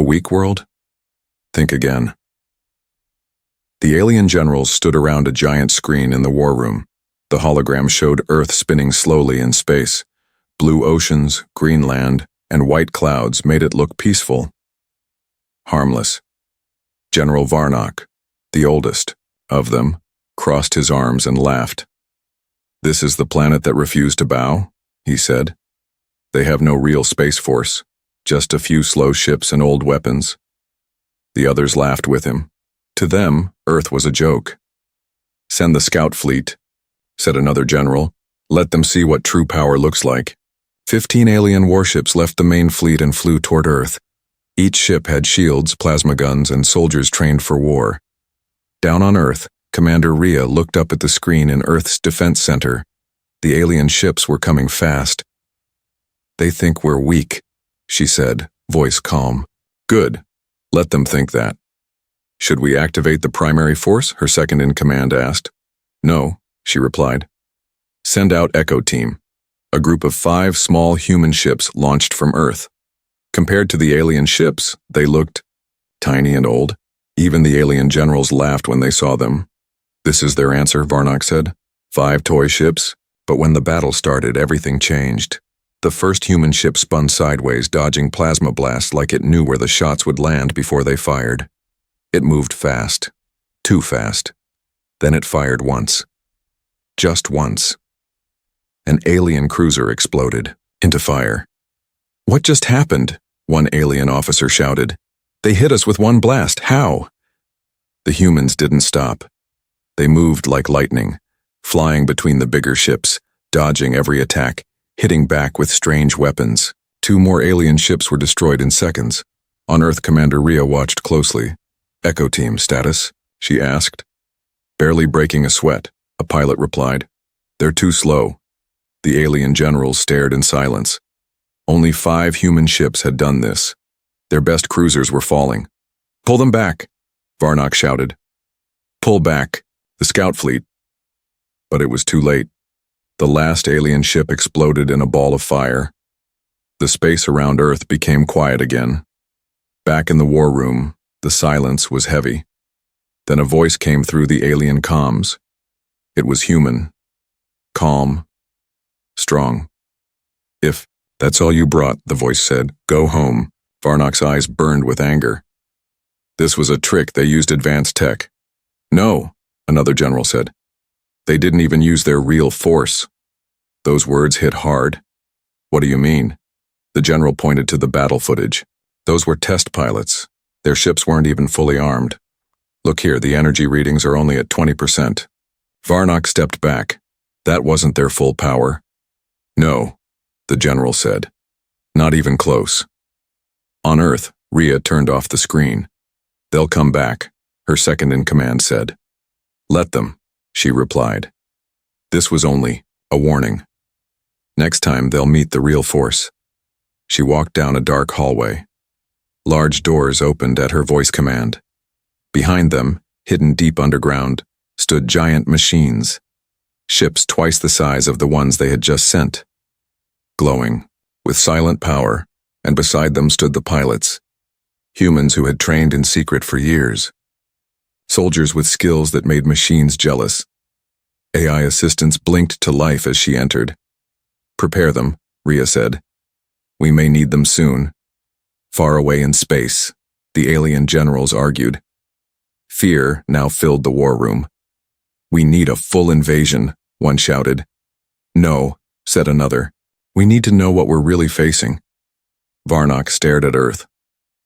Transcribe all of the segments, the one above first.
weak world? Think again. The alien generals stood around a giant screen in the war room. The hologram showed Earth spinning slowly in space. Blue oceans, green land, and white clouds made it look peaceful. Harmless. General Varnock, the oldest of them, crossed his arms and laughed. "This is the planet that refused to bow," he said. "They have no real space force, just a few slow ships and old weapons." The others laughed with him. To them, Earth was a joke. "Send the scout fleet," said another general. "Let them see what true power looks like." 15 alien warships left the main fleet and flew toward Earth. Each ship had shields, plasma guns, and soldiers trained for war. Down on Earth, Commander Rhea looked up at the screen in Earth's defense center. The alien ships were coming fast. "They think we're weak," she said, voice calm. "Good. Let them think that." "Should we activate the primary force?" her second-in-command asked. "No," she replied. "Send out Echo Team." A group of 5 small human ships launched from Earth. Compared to the alien ships, they looked tiny and old. Even the alien generals laughed when they saw them. "This is their answer," Varnock said. 5 toy ships. But when the battle started, everything changed. The first human ship spun sideways, dodging plasma blasts like it knew where the shots would land before they fired. It moved fast. Too fast. Then it fired once. Just once. An alien cruiser exploded into fire. "What just happened?" one alien officer shouted. "They hit us with one blast. How?" The humans didn't stop. They moved like lightning, flying between the bigger ships, dodging every attack, hitting back with strange weapons. 2 more alien ships were destroyed in seconds. On Earth, Commander Rhea watched closely. "Echo Team status?" she asked. "Barely breaking a sweat," a pilot replied. "They're too slow." The alien generals stared in silence. Only 5 human ships had done this. Their best cruisers were falling. "Pull them back," Varnock shouted. "Pull back, the scout fleet." But it was too late. The last alien ship exploded in a ball of fire. The space around Earth became quiet again. Back in the war room, the silence was heavy. Then a voice came through the alien comms. It was human. Calm. Strong. "If that's all you brought," the voice said, "go home." Varnock's eyes burned with anger. "This was a trick. They used advanced tech." "No," another general said. "They didn't even use their real force." Those words hit hard. "What do you mean?" The general pointed to the battle footage. "Those were test pilots. Their ships weren't even fully armed. Look here, the energy readings are only at 20%. Varnock stepped back. "That wasn't their full power." "No," the general said. "Not even close." On Earth, Rhea turned off the screen. "They'll come back," her second-in-command said. "Let them," she replied. This was only a warning. Next time, they'll meet the real force. She walked down a dark hallway. Large doors opened at her voice command. Behind them, hidden deep underground, stood giant machines. Ships twice the size of the ones they had just sent. Glowing, with silent power, and beside them stood the pilots. Humans who had trained in secret for years. Soldiers with skills that made machines jealous. AI assistants blinked to life as she entered. "Prepare them," Rhea said. "We may need them soon." Far away in space, the alien generals argued. Fear now filled the war room. "We need a full invasion," one shouted. "No," said another. "We need to know what we're really facing." Varnock stared at Earth.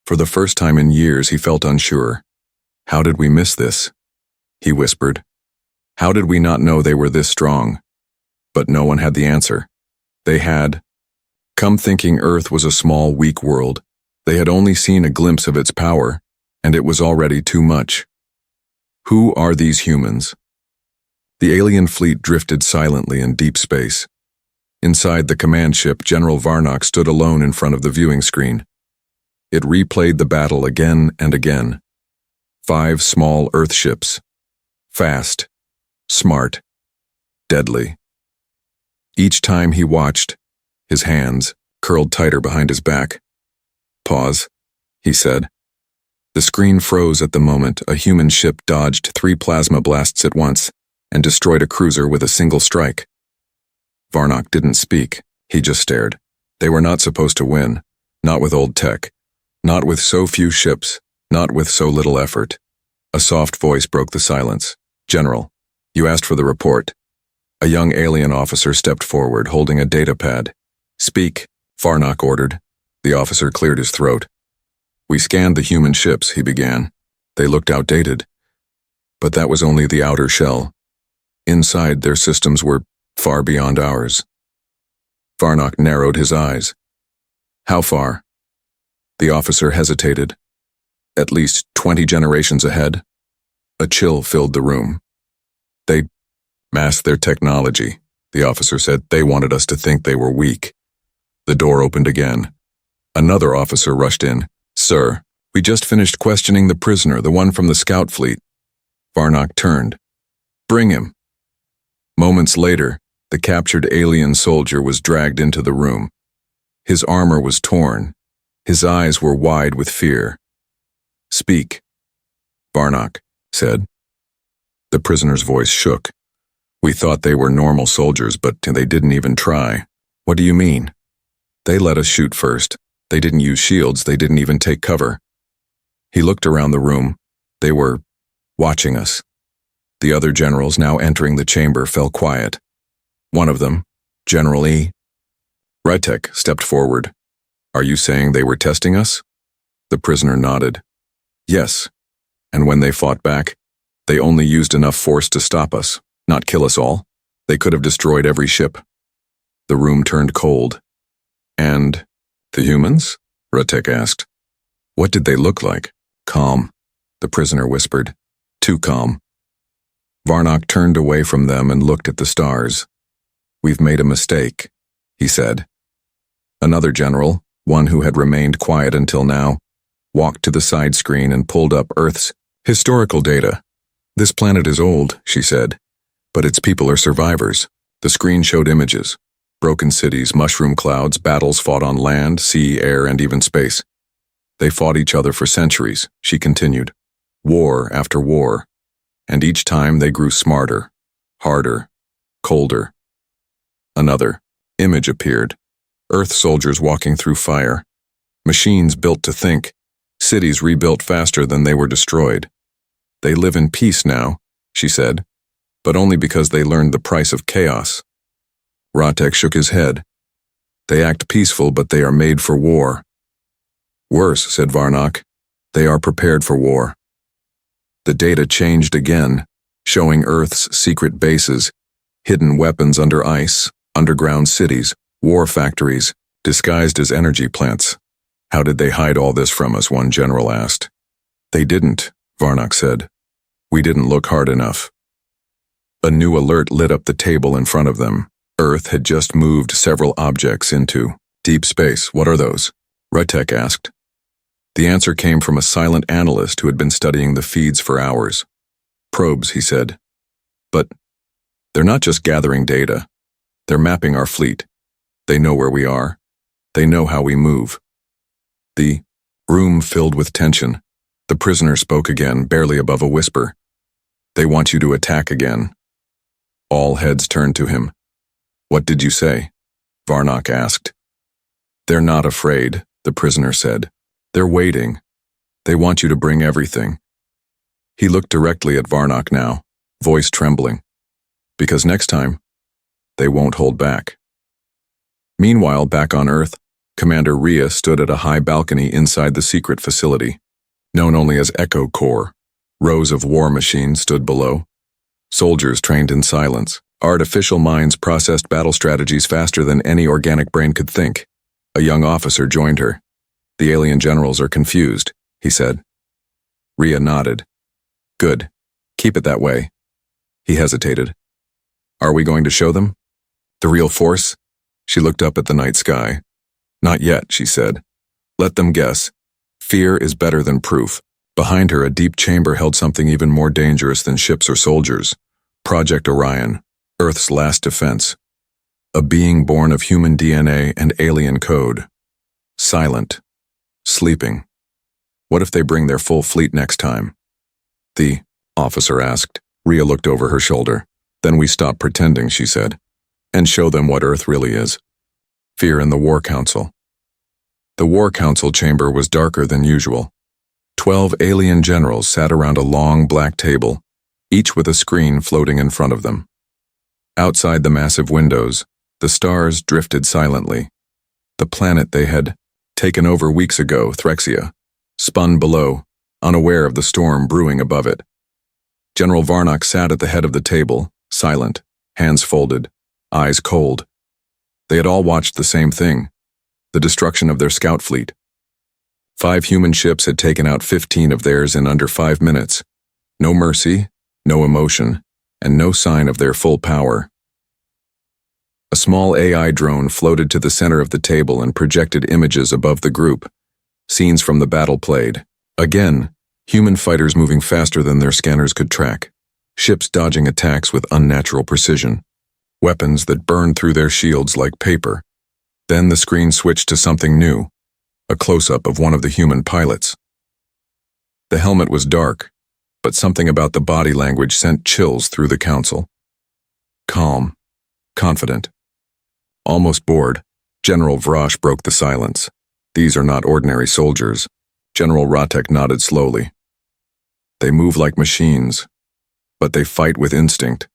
For the first time in years, he felt unsure. "How did we miss this?" he whispered. "How did we not know they were this strong?" But no one had the answer. They had come thinking Earth was a small, weak world. They had only seen a glimpse of its power, and it was already too much. Who are these humans? The alien fleet drifted silently in deep space. Inside the command ship, General Varnock stood alone in front of the viewing screen. It replayed the battle again and again. 5 small Earth ships. Fast, smart, deadly. Each time he watched, his hands curled tighter behind his back. Pause. he said. The screen froze at the moment a human ship dodged 3 plasma blasts at once and destroyed a cruiser with a single strike. Varnock didn't speak, he just stared. They were not supposed to win, not with old tech, not with so few ships, not with so little effort. A soft voice broke the silence. "General, you asked for the report." A young alien officer stepped forward, holding a data pad. "Speak," Varnock ordered. The officer cleared his throat. "We scanned the human ships," he began. "They looked outdated. But that was only the outer shell. Inside, their systems were far beyond ours." Varnock narrowed his eyes. "How far?" The officer hesitated. "At least 20 generations ahead." A chill filled the room. "They masked their technology," the officer said. "They wanted us to think they were weak." The door opened again. Another officer rushed in. "Sir, we just finished questioning the prisoner, the one from the scout fleet." Varnock turned. "Bring him." Moments later, the captured alien soldier was dragged into the room. His armor was torn. His eyes were wide with fear. "Speak," Varnock said. The prisoner's voice shook. "We thought they were normal soldiers, but they didn't even try." "What do you mean?" "They let us shoot first. They didn't use shields. They didn't even take cover." He looked around the room. They were watching us. The other generals, now entering the chamber, fell quiet. One of them, General E. Rytek, stepped forward. "Are you saying they were testing us?" The prisoner nodded. "Yes. And when they fought back, they only used enough force to stop us, not kill us all. They could have destroyed every ship." The room turned cold. "And the humans?" Rytek asked. "What did they look like?" "Calm," the prisoner whispered. "Too calm." Varnock turned away from them and looked at the stars. "We've made a mistake," he said. Another general, one who had remained quiet until now, walked to the side screen and pulled up Earth's historical data. "This planet is old," she said, "but its people are survivors." The screen showed images. Broken cities, mushroom clouds, battles fought on land, sea, air, and even space. They fought each other for centuries, she continued. War after war. And each time they grew smarter, harder, colder. Another image appeared. Earth soldiers walking through fire. Machines built to think. Cities rebuilt faster than they were destroyed. "They live in peace now," she said, "but only because they learned the price of chaos." Rytek shook his head. "They act peaceful, but they are made for war." "Worse," said Varnock. "They are prepared for war." The data changed again, showing Earth's secret bases, hidden weapons under ice, underground cities, war factories, disguised as energy plants. "How did they hide all this from us?" one general asked. "They didn't," Varnock said. "We didn't look hard enough." A new alert lit up the table in front of them. Earth had just moved several objects into deep space. "What are those?" Rytek asked. The answer came from a silent analyst who had been studying the feeds for hours. "Probes," he said. "But they're not just gathering data. They're mapping our fleet. They know where we are. They know how we move." The room filled with tension. The prisoner spoke again, barely above a whisper. "They want you to attack again." All heads turned to him. "What did you say?" Varnock asked. "They're not afraid," the prisoner said. "They're waiting. They want you to bring everything." He looked directly at Varnock now, voice trembling. "Because next time, they won't hold back." Meanwhile, back on Earth, Commander Rhea stood at a high balcony inside the secret facility, known only as Echo Core. Rows of war machines stood below. Soldiers trained in silence. Artificial minds processed battle strategies faster than any organic brain could think. A young officer joined her. "The alien generals are confused," he said. Rhea nodded. "Good. Keep it that way." He hesitated. "Are we going to show them the real force?" She looked up at the night sky. "Not yet," she said. "Let them guess. Fear is better than proof." Behind her, a deep chamber held something even more dangerous than ships or soldiers. Project Orion, Earth's last defense. A being born of human DNA and alien code. Silent. Sleeping. What if they bring their full fleet next time? The officer asked. Rhea looked over her shoulder. Then we stop pretending, she said, and show them what Earth really is. Fear in the War Council. The War Council chamber was darker than usual. 12 alien generals sat around a long black table, each with a screen floating in front of them. Outside the massive windows, the stars drifted silently. The planet they had taken over weeks ago, Threxia, spun below, unaware of the storm brewing above it. General Varnock sat at the head of the table, silent, hands folded, eyes cold. They had all watched the same thing, the destruction of their scout fleet. 5 human ships had taken out 15 of theirs in under 5 minutes. No mercy, no emotion, and no sign of their full power. A small AI drone floated to the center of the table and projected images above the group. Scenes from the battle played. Again, human fighters moving faster than their scanners could track. Ships dodging attacks with unnatural precision. Weapons that burned through their shields like paper. Then the screen switched to something new. A close-up of one of the human pilots. The helmet was dark, but something about the body language sent chills through the council. Calm, confident. Almost bored, General Vrosh broke the silence. These are not ordinary soldiers. General Ratek nodded slowly. They move like machines, but they fight with instinct.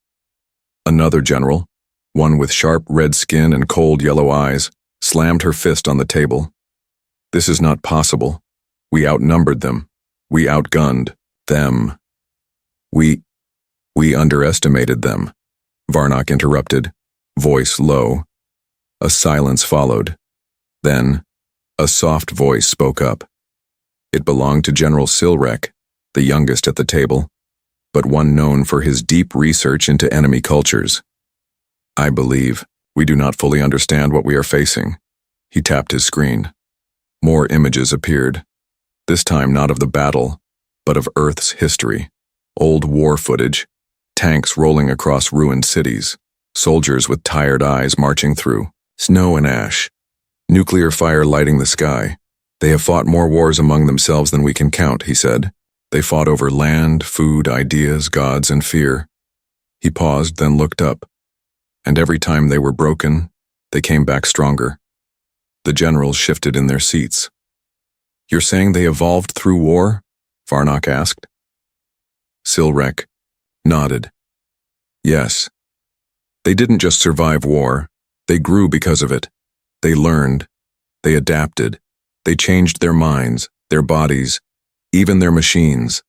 Another general, one with sharp red skin and cold yellow eyes, slammed her fist on the table. This is not possible. We outnumbered them. We outgunned them. We underestimated them. Varnock interrupted, voice low. A silence followed. Then, a soft voice spoke up. It belonged to General Silrek, the youngest at the table, but one known for his deep research into enemy cultures. I believe we do not fully understand what we are facing. He tapped his screen. More images appeared, this time not of the battle, but of Earth's history. Old war footage, tanks rolling across ruined cities, soldiers with tired eyes marching through, snow and ash, nuclear fire lighting the sky. They have fought more wars among themselves than we can count, he said. They fought over land, food, ideas, gods, and fear. He paused, then looked up. And every time they were broken, they came back stronger. The generals shifted in their seats. You're saying they evolved through war? Varnock asked. Silrek nodded. Yes. They didn't just survive war. They grew because of it. They learned. They adapted. They changed their minds, their bodies, even their machines.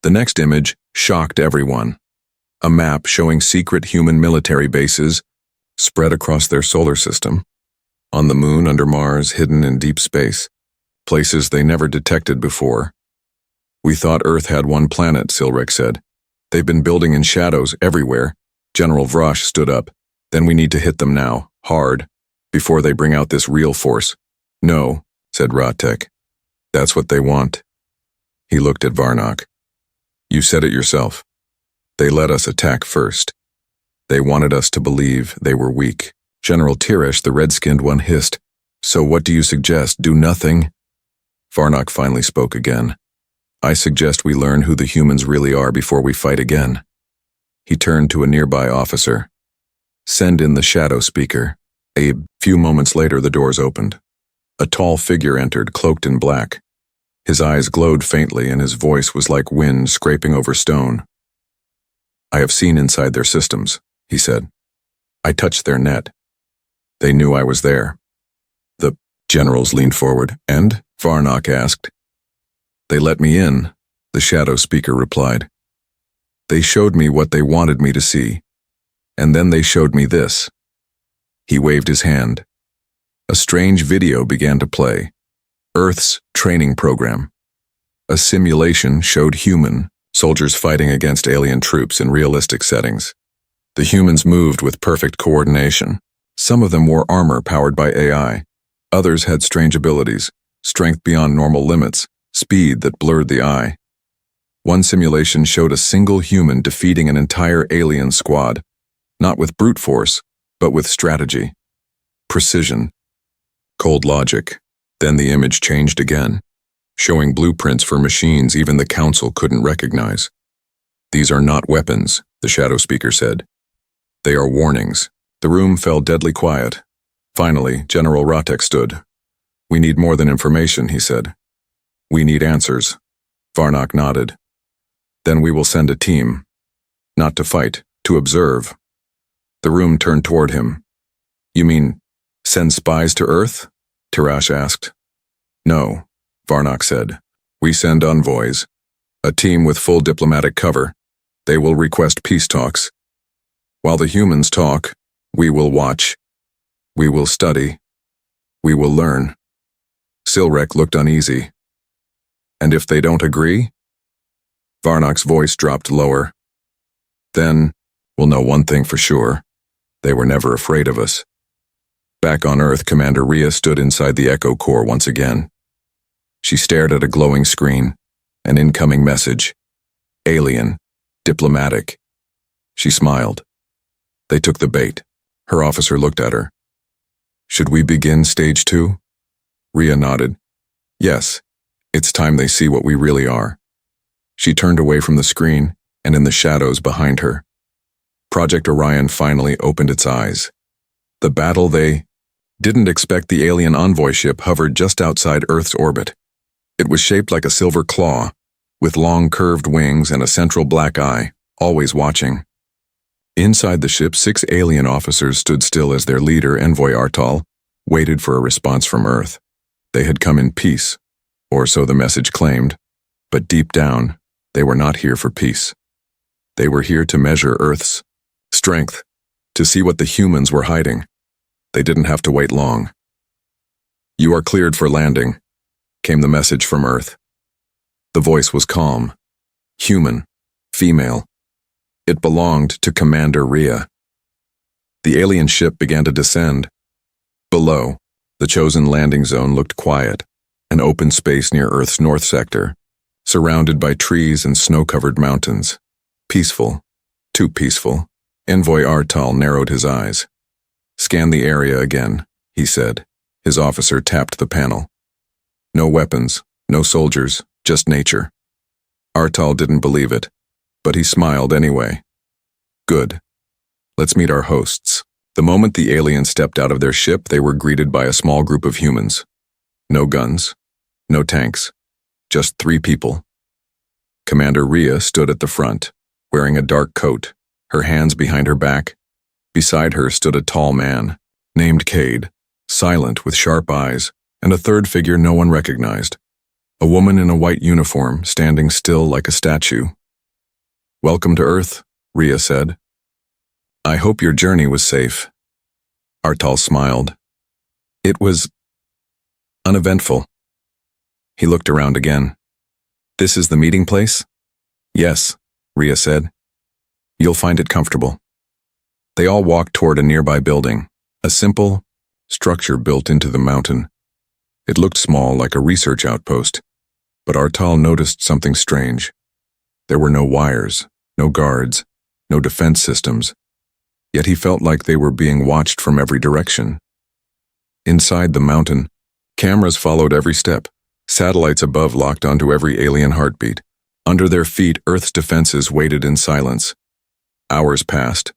The next image shocked everyone. A map showing secret human military bases spread across their solar system. On the moon, under Mars, hidden in deep space. Places they never detected before. We thought Earth had one planet, Silrek said. They've been building in shadows everywhere. General Vrosh stood up. Then we need to hit them now, hard, before they bring out this real force. No, said Ratek. That's what they want. He looked at Varnock. You said it yourself. They let us attack first. They wanted us to believe they were weak. General Tiresh, the red-skinned one, hissed. So what do you suggest? Do nothing? Varnock finally spoke again. I suggest we learn who the humans really are before we fight again. He turned to a nearby officer. Send in the shadow speaker. A few moments later, the doors opened. A tall figure entered, cloaked in black. His eyes glowed faintly and his voice was like wind scraping over stone. I have seen inside their systems, he said. I touched their net. They knew I was there. The generals leaned forward. And? Varnock asked. They let me in, the shadow speaker replied. They showed me what they wanted me to see. And then they showed me this. He waved his hand. A strange video began to play. Earth's training program. A simulation showed human soldiers fighting against alien troops in realistic settings. The humans moved with perfect coordination. Some of them wore armor powered by AI. Others had strange abilities, strength beyond normal limits, speed that blurred the eye. One simulation showed a single human defeating an entire alien squad, not with brute force, but with strategy, precision, cold logic. Then the image changed again. showing blueprints for machines even the Council couldn't recognize. "These are not weapons," the shadow speaker said. "They are warnings." The room fell deadly quiet. Finally, General Ratek stood. "We need more than information," he said. "We need answers." Varnock nodded. "Then we will send a team. Not to fight, to observe." The room turned toward him. "You mean, send spies to Earth?" Tirash asked. "No," Varnock said. "We send envoys. A team with full diplomatic cover. They will request peace talks. While the humans talk, we will watch. We will study. We will learn." Silrek looked uneasy. "And if they don't agree?" Varnock's voice dropped lower. "Then, we'll know one thing for sure. They were never afraid of us." Back on Earth, Commander Rhea stood inside the Echo Core once again. She stared at a glowing screen, an incoming message. Alien, diplomatic. She smiled. They took the bait. Her officer looked at her. "Should we begin stage 2? Rhea nodded. "Yes, it's time they see what we really are." She turned away from the screen, and in the shadows behind her, Project Orion finally opened its eyes. The battle they didn't expect. The alien envoy ship hovered just outside Earth's orbit. It was shaped like a silver claw, with long curved wings and a central black eye, always watching. Inside the ship, 6 alien officers stood still as their leader, Envoy Artal, waited for a response from Earth. They had come in peace, or so the message claimed, but deep down, they were not here for peace. They were here to measure Earth's strength, to see what the humans were hiding. They didn't have to wait long. "You are cleared for landing," came the message from Earth. The voice was calm, human, female. It belonged to Commander Rhea. The alien ship began to descend. Below, the chosen landing zone looked quiet, an open space near Earth's north sector, surrounded by trees and snow-covered mountains. Peaceful, too peaceful. Envoy Artal narrowed his eyes. "Scan the area again," he said. His officer tapped the panel. "No weapons, no soldiers, just nature." Artal didn't believe it, but he smiled anyway. "Good. Let's meet our hosts." The moment the aliens stepped out of their ship, they were greeted by a small group of humans. No guns, no tanks, just 3 people. Commander Rhea stood at the front, wearing a dark coat, her hands behind her back. Beside her stood a tall man, named Cade, silent with sharp eyes, and a third figure no one recognized. A woman in a white uniform, standing still like a statue. "Welcome to Earth," Rhea said. "I hope your journey was safe." Artal smiled. "It was uneventful." He looked around again. "This is the meeting place?" "Yes," Rhea said. "You'll find it comfortable." They all walked toward a nearby building, a simple structure built into the mountain. It looked small, like a research outpost, but Artal noticed something strange. There were no wires, no guards, no defense systems, yet he felt like they were being watched from every direction. Inside the mountain, cameras followed every step, satellites above locked onto every alien heartbeat. Under their feet, Earth's defenses waited in silence. Hours passed.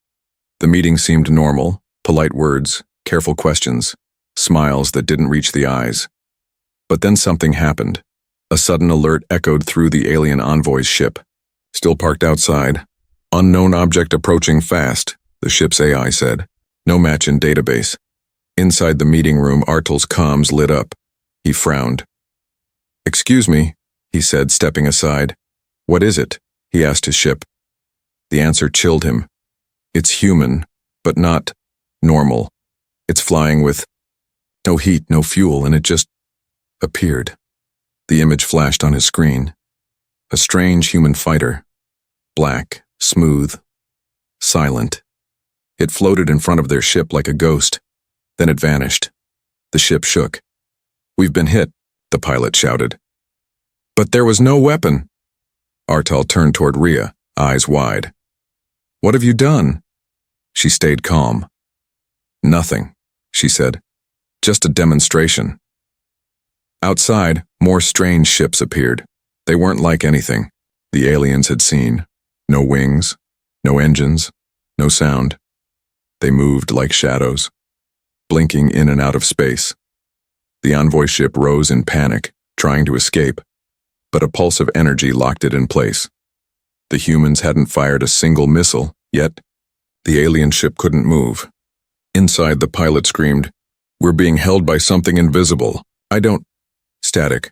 The meeting seemed normal, polite words, careful questions, smiles that didn't reach the eyes. But then something happened. A sudden alert echoed through the alien envoy's ship. "Still parked outside. Unknown object approaching fast," the ship's AI said. "No match in database." Inside the meeting room, Artal's comms lit up. He frowned. "Excuse me," he said, stepping aside. "What is it?" he asked his ship. The answer chilled him. "It's human, but not normal. It's flying with no heat, no fuel, and it just appeared." The image flashed on his screen. A strange human fighter. Black, smooth, silent. It floated in front of their ship like a ghost. Then it vanished. The ship shook. "We've been hit," the pilot shouted. "But there was no weapon." Artal turned toward Rhea, eyes wide. "What have you done?" She stayed calm. "Nothing," she said. "Just a demonstration." Outside, more strange ships appeared. They weren't like anything the aliens had seen. No wings, no engines, no sound. They moved like shadows, blinking in and out of space. The envoy ship rose in panic, trying to escape, but a pulse of energy locked it in place. The humans hadn't fired a single missile, yet the alien ship couldn't move. Inside, the pilot screamed, "We're being held by something invisible. I don't—" Static.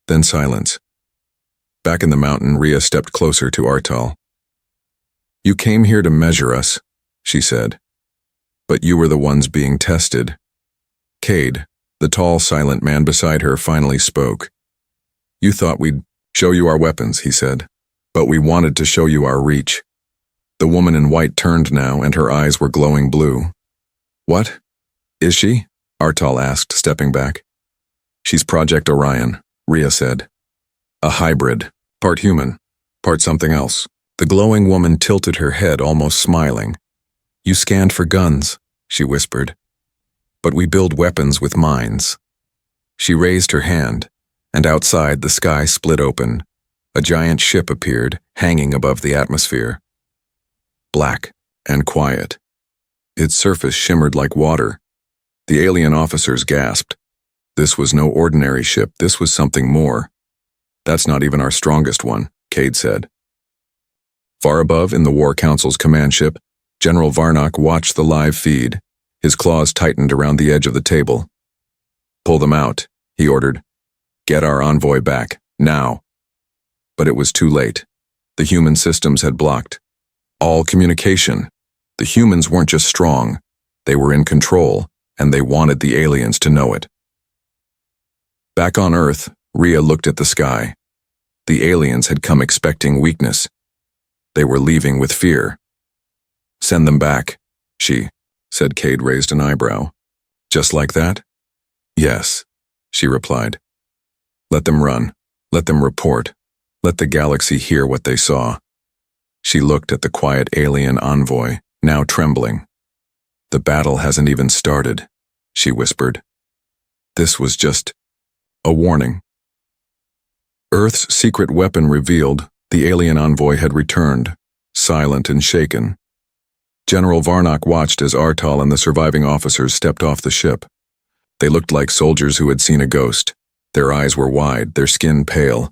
Then silence. Back in the mountain, Rhea stepped closer to Artal. "You came here to measure us," she said. "But you were the ones being tested." Cade, the tall, silent man beside her, finally spoke. "You thought we'd show you our weapons," he said. "But we wanted to show you our reach." The woman in white turned now, and her eyes were glowing blue. "What? Is she?" Artal asked, stepping back. "She's Project Orion," Rhea said. "A hybrid, part human, part something else." The glowing woman tilted her head, almost smiling. "You scanned for guns," she whispered. "But we build weapons with minds." She raised her hand, and outside the sky split open. A giant ship appeared, hanging above the atmosphere. Black and quiet. Its surface shimmered like water. The alien officers gasped. This was no ordinary ship, this was something more. "That's not even our strongest one," Cade said. Far above, in the War Council's command ship, General Varnock watched the live feed. His claws tightened around the edge of the table. "Pull them out," he ordered. "Get our envoy back, now." But it was too late. The human systems had blocked all communication. The humans weren't just strong, they were in control, and they wanted the aliens to know it. Back on Earth, Rhea looked at the sky. The aliens had come expecting weakness. They were leaving with fear. "Send them back," she said. Cade raised an eyebrow. "Just like that?" "Yes," she replied. "Let them run. Let them report. Let the galaxy hear what they saw." She looked at the quiet alien envoy, now trembling. "The battle hasn't even started," she whispered. "This was just a warning." Earth's secret weapon revealed, the alien envoy had returned, silent and shaken. General Varnock watched as Artal and the surviving officers stepped off the ship. They looked like soldiers who had seen a ghost. Their eyes were wide, their skin pale.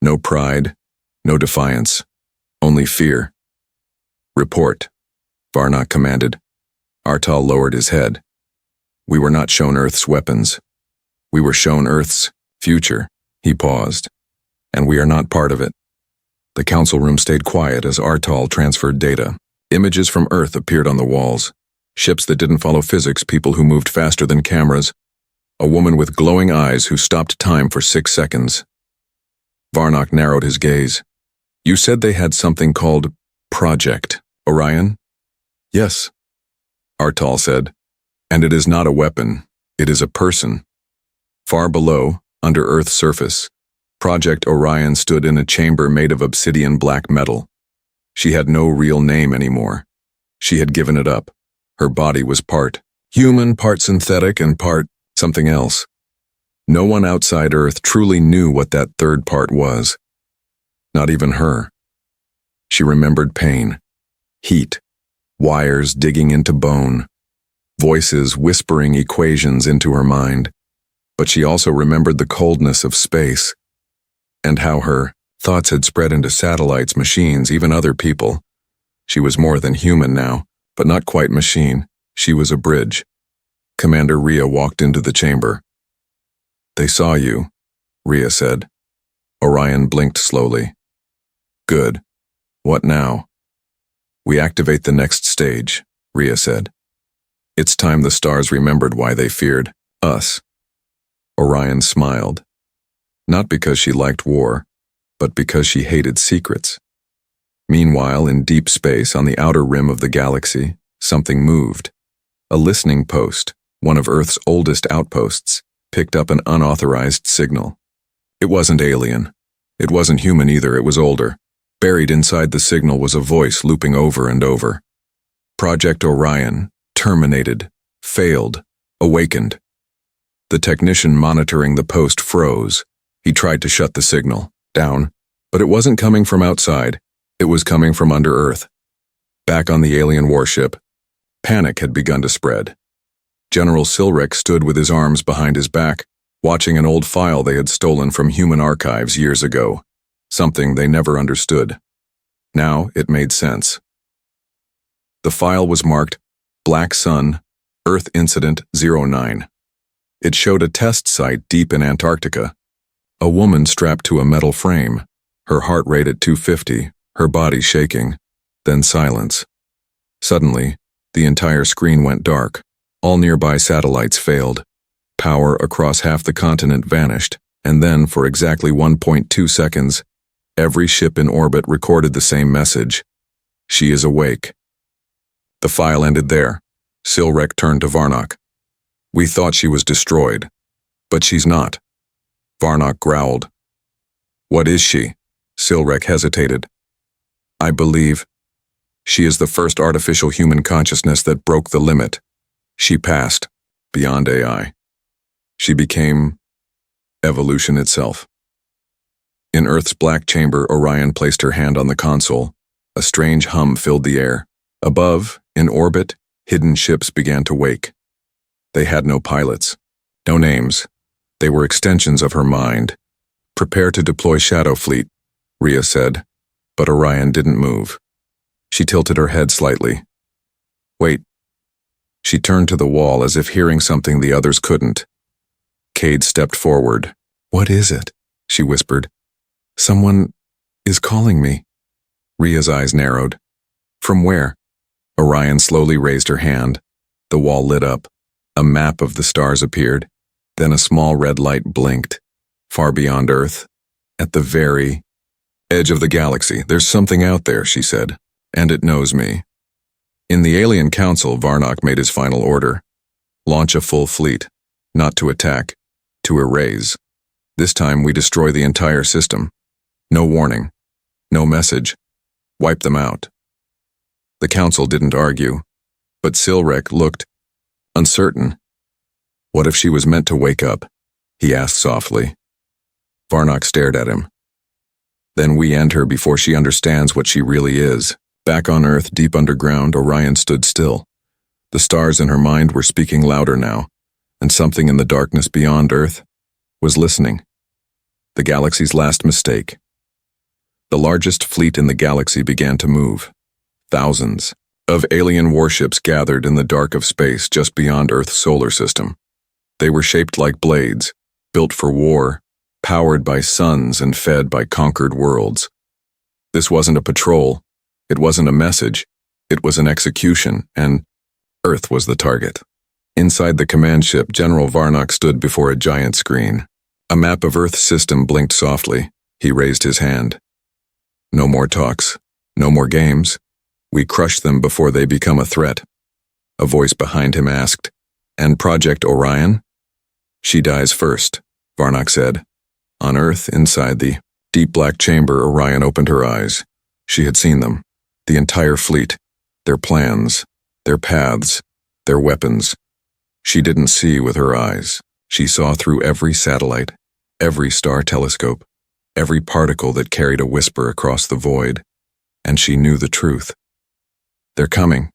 No pride, no defiance, only fear. "Report," Varnock commanded. Artal lowered his head. "We were not shown Earth's weapons. We were shown Earth's future." He paused. "And we are not part of it." The council room stayed quiet as Artal transferred data. Images from Earth appeared on the walls. Ships that didn't follow physics, people who moved faster than cameras. A woman with glowing eyes who stopped time for 6 seconds. Varnock narrowed his gaze. "You said they had something called Project Orion?" "Yes," Artal said. "And it is not a weapon. It is a person." Far below, under Earth's surface, Project Orion stood in a chamber made of obsidian black metal. She had no real name anymore. She had given it up. Her body was part human, part synthetic, and part something else. No one outside Earth truly knew what that third part was. Not even her. She remembered pain, heat, wires digging into bone, voices whispering equations into her mind. But she also remembered the coldness of space, and how her thoughts had spread into satellites, machines, even other people. She was more than human now, but not quite machine. She was a bridge. Commander Rhea walked into the chamber. "They saw you," Rhea said. Orion blinked slowly. "Good. What now?" "We activate the next stage," Rhea said. "It's time the stars remembered why they feared us." Orion smiled. Not because she liked war, but because she hated secrets. Meanwhile, in deep space on the outer rim of the galaxy, something moved. A listening post, one of Earth's oldest outposts, picked up an unauthorized signal. It wasn't alien. It wasn't human either, it was older. Buried inside the signal was a voice looping over and over. Project Orion, terminated, failed, awakened. The technician monitoring the post froze. He tried to shut the signal down, but it wasn't coming from outside. It was coming from under Earth. Back on the alien warship, panic had begun to spread. General Silrek stood with his arms behind his back, watching an old file they had stolen from human archives years ago, something they never understood. Now it made sense. The file was marked Black Sun, Earth Incident 09. It showed a test site deep in Antarctica. A woman strapped to a metal frame, her heart rate at 250, her body shaking, then silence. Suddenly, the entire screen went dark. All nearby satellites failed. Power across half the continent vanished, and then, for exactly 1.2 seconds, every ship in orbit recorded the same message. She is awake. The file ended there. Silrek turned to Varnock. We thought she was destroyed, but she's not. Varnock growled. What is she? Silrek hesitated. I believe she is the first artificial human consciousness that broke the limit. She passed beyond AI. She became evolution itself. In Earth's black chamber, Orion placed her hand on the console. A strange hum filled the air. Above, in orbit, hidden ships began to wake. They had no pilots, no names. They were extensions of her mind. Prepare to deploy Shadow Fleet, Rhea said, but Orion didn't move. She tilted her head slightly. Wait. She turned to the wall as if hearing something the others couldn't. Cade stepped forward. What is it? She whispered. Someone is calling me. Rhea's eyes narrowed. From where? Orion slowly raised her hand. The wall lit up. A map of the stars appeared. Then a small red light blinked. Far beyond Earth, at the very edge of the galaxy, there's something out there, she said. And it knows me. In the Alien Council, Varnock made his final order. Launch a full fleet. Not to attack, to erase. This time we destroy the entire system. No warning. No message. Wipe them out. The Council didn't argue, but Silrek looked uncertain. What if she was meant to wake up? He asked softly. Varnock stared at him. Then we end her before she understands what she really is. Back on Earth, deep underground, Orion stood still. The stars in her mind were speaking louder now, and something in the darkness beyond Earth was listening. The galaxy's last mistake. The largest fleet in the galaxy began to move. Thousands of alien warships gathered in the dark of space just beyond Earth's solar system. They were shaped like blades, built for war, powered by suns and fed by conquered worlds. This wasn't a patrol. It wasn't a message. It was an execution, and Earth was the target. Inside the command ship, General Varnock stood before a giant screen. A map of Earth's system blinked softly. He raised his hand. No more talks. No more games. We crush them before they become a threat. A voice behind him asked, And Project Orion? She dies first, Varnock said. On Earth, inside the deep black chamber, Orion opened her eyes. She had seen them. The entire fleet. Their plans. Their paths. Their weapons. She didn't see with her eyes. She saw through every satellite, every star telescope, every particle that carried a whisper across the void. And she knew the truth. They're coming,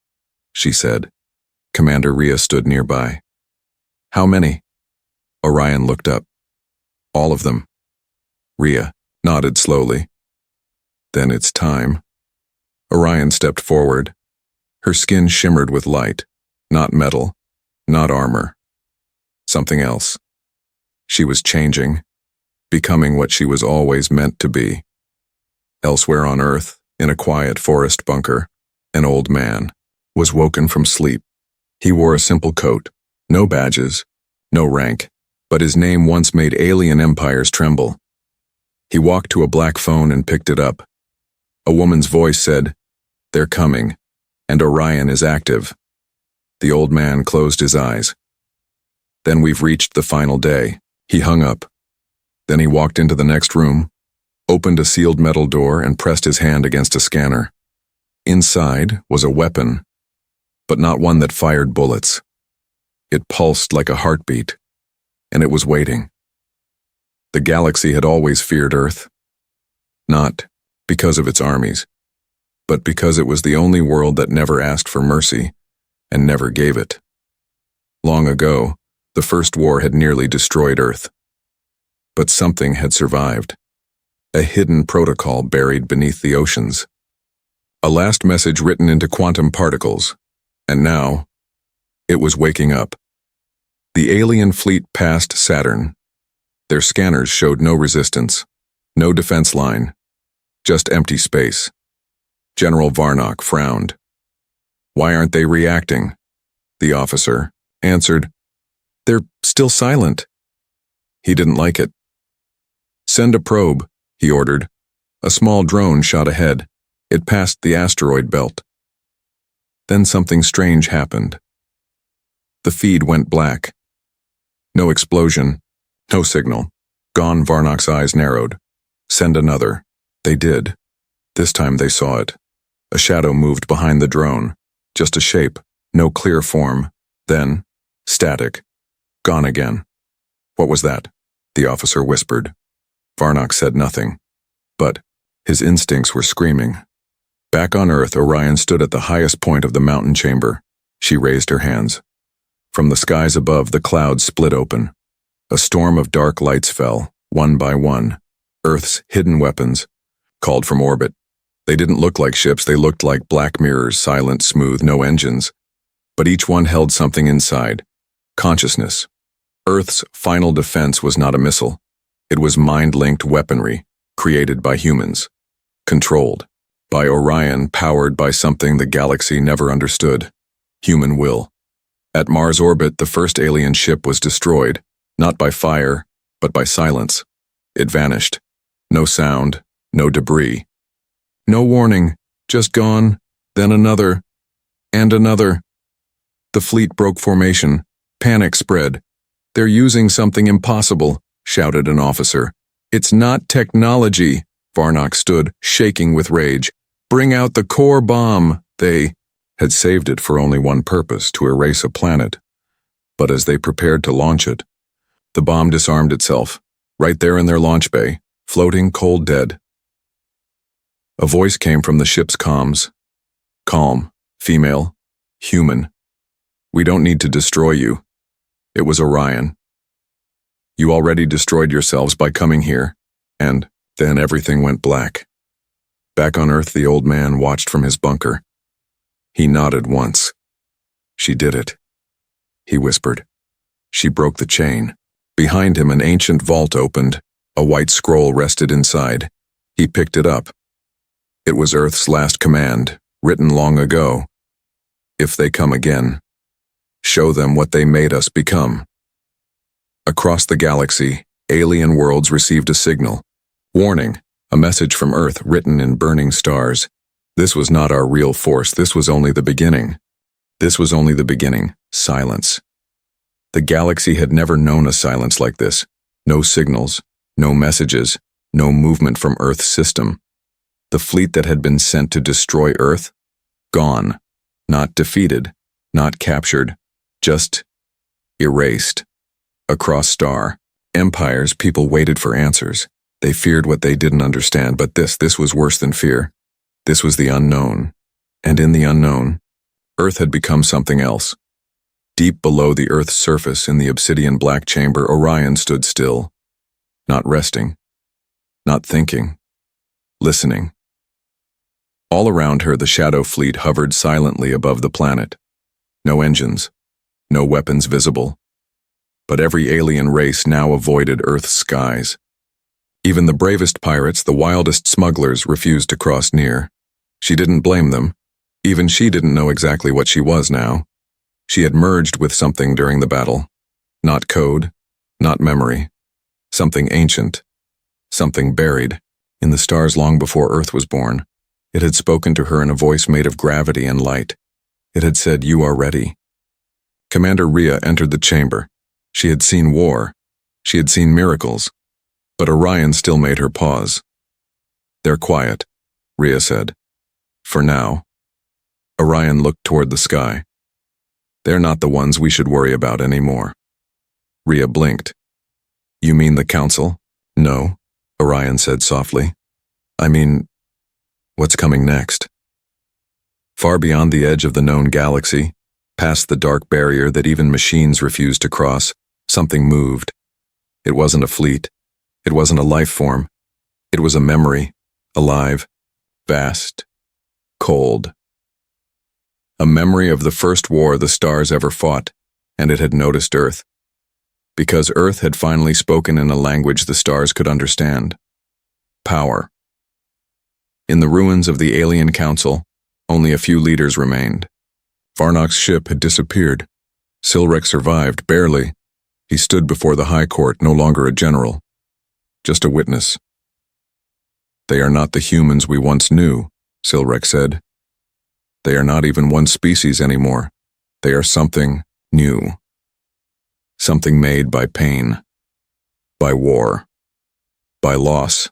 she said. Commander Rhea stood nearby. How many? Orion looked up. All of them. Rhea nodded slowly. Then it's time. Orion stepped forward. Her skin shimmered with light. Not metal, not armor. Something else. She was changing, becoming what she was always meant to be. Elsewhere on Earth, in a quiet forest bunker, an old man was woken from sleep. He wore a simple coat, no badges, no rank, but his name once made alien empires tremble. He walked to a black phone and picked it up. A woman's voice said, They're coming, and Orion is active. The old man closed his eyes. Then we've reached the final day. He hung up. Then he walked into the next room, opened a sealed metal door and pressed his hand against a scanner. Inside was a weapon, but not one that fired bullets. It pulsed like a heartbeat, and it was waiting. The galaxy had always feared Earth, not because of its armies, but because it was the only world that never asked for mercy and never gave it. Long ago, the First War had nearly destroyed Earth. But something had survived. A hidden protocol buried beneath the oceans. A last message written into quantum particles. And now, it was waking up. The alien fleet passed Saturn. Their scanners showed no resistance, no defense line, just empty space. General Varnock frowned. "Why aren't they reacting?" The officer answered. "They're still silent." He didn't like it. "Send a probe," he ordered. A small drone shot ahead. It passed the asteroid belt. Then something strange happened. The feed went black. No explosion, no signal. Gone. Varnock's eyes narrowed. "Send another." They did. This time they saw it. A shadow moved behind the drone. Just a shape, no clear form. Then, static. Gone again. "What was that?" the officer whispered. Varnock said nothing. But his instincts were screaming. Back on Earth, Orion stood at the highest point of the mountain chamber. She raised her hands. From the skies above, the clouds split open. A storm of dark lights fell, one by one. Earth's hidden weapons, called from orbit. They didn't look like ships, they looked like black mirrors, silent, smooth, no engines. But each one held something inside. Consciousness. Earth's final defense was not a missile. It was mind-linked weaponry, created by humans. Controlled by Orion, powered by something the galaxy never understood. Human will. At Mars orbit, the first alien ship was destroyed, not by fire, but by silence. It vanished. No sound, no debris. No warning, just gone, then another, and another. The fleet broke formation. Panic spread. "They're using something impossible," shouted an officer. "It's not technology." Varnock stood, shaking with rage. "Bring out the core bomb." They had saved it for only one purpose, to erase a planet. But as they prepared to launch it, the bomb disarmed itself, right there in their launch bay, floating cold dead. A voice came from the ship's comms. Calm, female, human. "We don't need to destroy you." It was Orion. "You already destroyed yourselves by coming here." And then everything went black. Back on Earth, the old man watched from his bunker. He nodded once. "She did it," he whispered. "She broke the chain." Behind him, an ancient vault opened. A white scroll rested inside. He picked it up. It was Earth's last command, written long ago. "If they come again, show them what they made us become." Across the galaxy, alien worlds received a signal. Warning, a message from Earth written in burning stars. This was not our real force, this was only the beginning. This was only the beginning. Silence. The galaxy had never known a silence like this. No signals, no messages, no movement from Earth's system. The fleet that had been sent to destroy Earth? Gone. Not defeated, not captured, just erased. Across star, empires, people waited for answers. They feared what they didn't understand, but this was worse than fear. This was the unknown. And in the unknown, Earth had become something else. Deep below the Earth's surface, in the obsidian black chamber, Orion stood still. Not resting. Not thinking. Listening. All around her, the shadow fleet hovered silently above the planet. No engines. No weapons visible. But every alien race now avoided Earth's skies. Even the bravest pirates, the wildest smugglers, refused to cross near. She didn't blame them. Even she didn't know exactly what she was now. She had merged with something during the battle. Not code, not memory. Something ancient. Something buried. In the stars long before Earth was born. It had spoken to her in a voice made of gravity and light. It had said, "You are ready." Commander Rhea entered the chamber. She had seen war. She had seen miracles. But Orion still made her pause. "They're quiet," Rhea said. "For now." Orion looked toward the sky. "They're not the ones we should worry about anymore." Rhea blinked. You mean the council? No, Orion said softly. I mean, what's coming next? Far beyond the edge of the known galaxy, past the dark barrier that even machines refused to cross, something moved. It wasn't a fleet. It wasn't a life form. It was a memory, alive, vast, cold. A memory of the first war the stars ever fought, and it had noticed Earth. Because Earth had finally spoken in a language the stars could understand. Power. In the ruins of the alien council, only a few leaders remained. Varnok's ship had disappeared. Silrek survived, barely. He stood before the High Court, no longer a general, just a witness. They are not the humans we once knew, Silrek said. They are not even one species anymore. They are something new. Something made by pain, by war, by loss.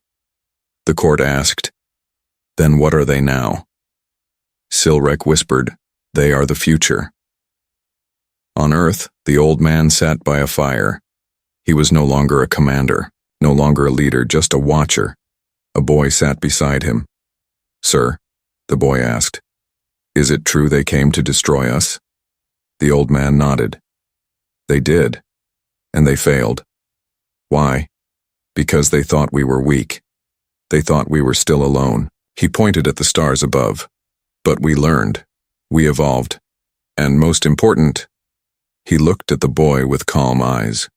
The court asked, then what are they now? Silrek whispered, they are the future. On Earth, the old man sat by a fire. He was no longer a commander, no longer a leader, just a watcher. A boy sat beside him. Sir, the boy asked, is it true they came to destroy us? The old man nodded. They did, and they failed. Why? Because they thought we were weak. They thought we were still alone. He pointed at the stars above. But we learned. We evolved. And most important, he looked at the boy with calm eyes.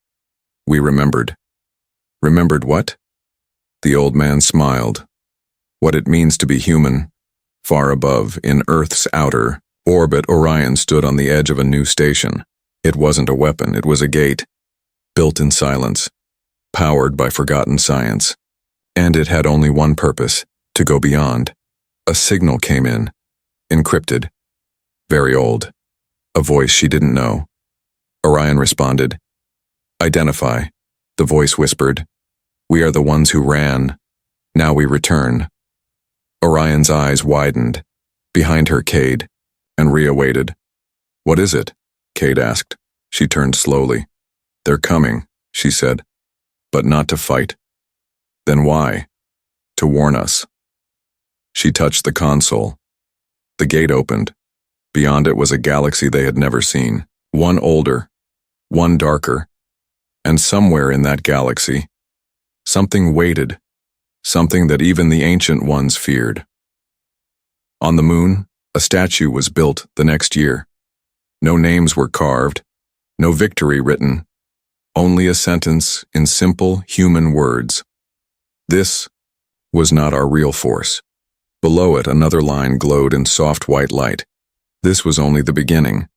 We remembered. Remembered what? The old man smiled. What it means to be human. Far above, in Earth's outer orbit, Orion stood on the edge of a new station. It wasn't a weapon, it was a gate. Built in silence. Powered by forgotten science. And it had only one purpose, to go beyond. A signal came in. Encrypted. Very old. A voice she didn't know. Orion responded. Identify. The voice whispered. We are the ones who ran. Now we return. Orion's eyes widened. Behind her, Cade. And Rhea waited. What is it? Cade asked. She turned slowly. They're coming, she said. But not to fight. Then why? To warn us. She touched the console. The gate opened. Beyond it was a galaxy they had never seen. One older. One darker. And somewhere in that galaxy, something waited. Something that even the ancient ones feared. On the moon, a statue was built the next year. No names were carved, no victory written, only a sentence in simple human words. This was not our real force. Below it, another line glowed in soft white light. This was only the beginning.